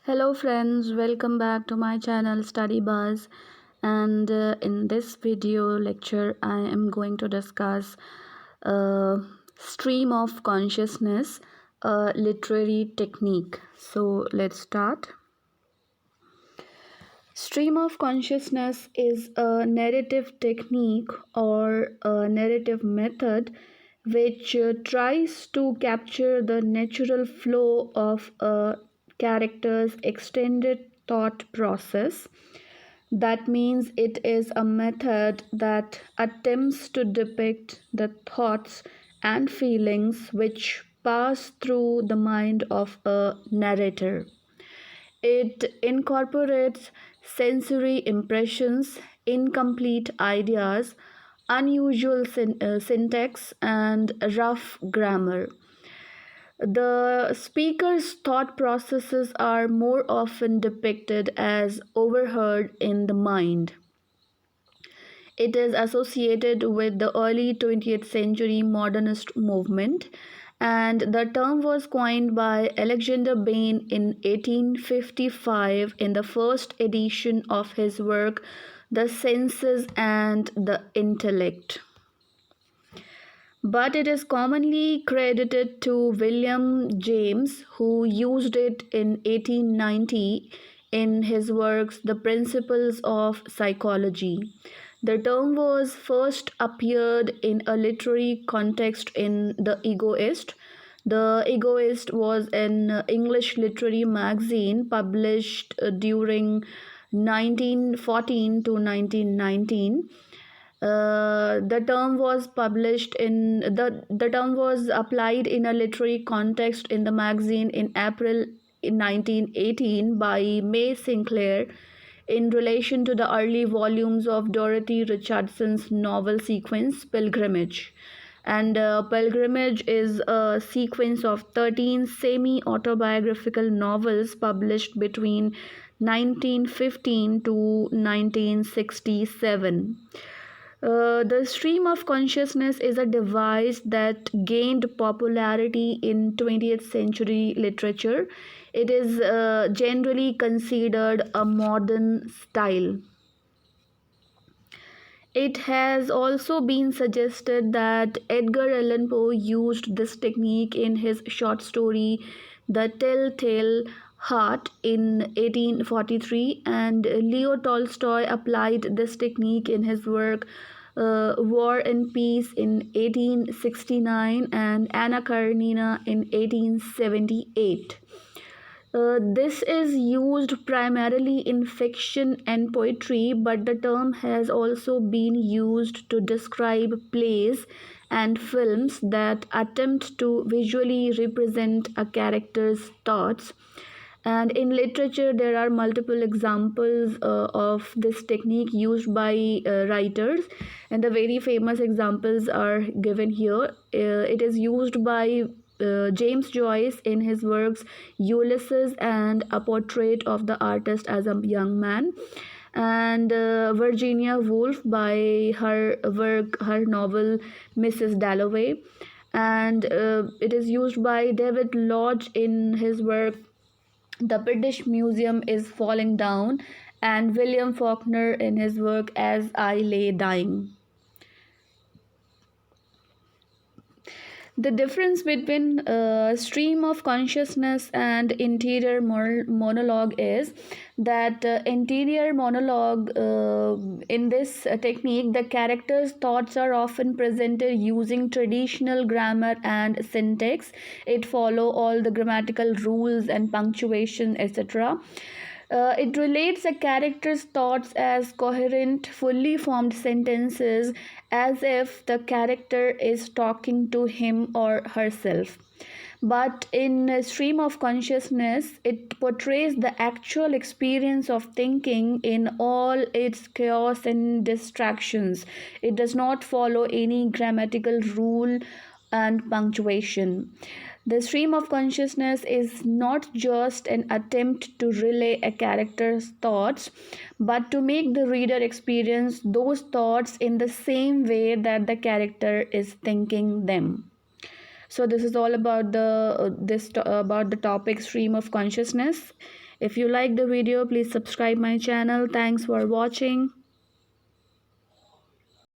Hello, friends, welcome back to my channel Study Buzz. And in this video lecture, I am going to discuss stream of consciousness, a literary technique. So, let's start. Stream of consciousness is a narrative technique or a narrative method which tries to capture the natural flow of a character's extended thought process. That means it is a method that attempts to depict the thoughts and feelings which pass through the mind of a narrator. It incorporates sensory impressions, incomplete ideas, unusual syntax, and rough grammar. The speaker's thought processes are more often depicted as overheard in the mind. It is associated with the early 20th century modernist movement, and the term was coined by Alexander Bain in 1855 in the first edition of his work, The Senses and the Intellect. But it is commonly credited to William James, who used it in 1890 in his works The Principles of Psychology. The term was first appeared in a literary context in The Egoist. The Egoist was an English literary magazine published during 1914 to 1919. The term was applied in a literary context in the magazine in April in 1918 by May Sinclair in relation to the early volumes of Dorothy Richardson's novel sequence Pilgrimage. And Pilgrimage is a sequence of 13 semi autobiographical novels published between 1915 to 1967. The stream of consciousness is a device that gained popularity in 20th century literature. It is generally considered a modern style. It has also been suggested that Edgar Allan Poe used this technique in his short story The Telltale Heart in 1843, and Leo Tolstoy applied this technique in his work War and Peace in 1869 and Anna Karenina in 1878. This is used primarily in fiction and poetry, but the term has also been used to describe plays and films that attempt to visually represent a character's thoughts. And in literature, there are multiple examples of this technique used by writers, and the very famous examples are given here. It is used by James Joyce in his works Ulysses and A Portrait of the Artist as a Young Man, and Virginia Woolf by her novel Mrs. Dalloway, and it is used by David Lodge in his work The British Museum is Falling Down, and William Faulkner in his work As I Lay Dying. The difference between stream of consciousness and interior monologue is that interior monologue, in this technique, the character's thoughts are often presented using traditional grammar and syntax. It follow all the grammatical rules and punctuation, etc. It relates a character's thoughts as coherent, fully formed sentences, as if the character is talking to him or herself. But in a stream of consciousness, it portrays the actual experience of thinking in all its chaos and distractions. It does not follow any grammatical rule and punctuation. The stream of consciousness is not just an attempt to relay a character's thoughts, but to make the reader experience those thoughts in the same way that the character is thinking them. So this is all about about the topic stream of consciousness. If you like the video, please subscribe my channel. Thanks for watching.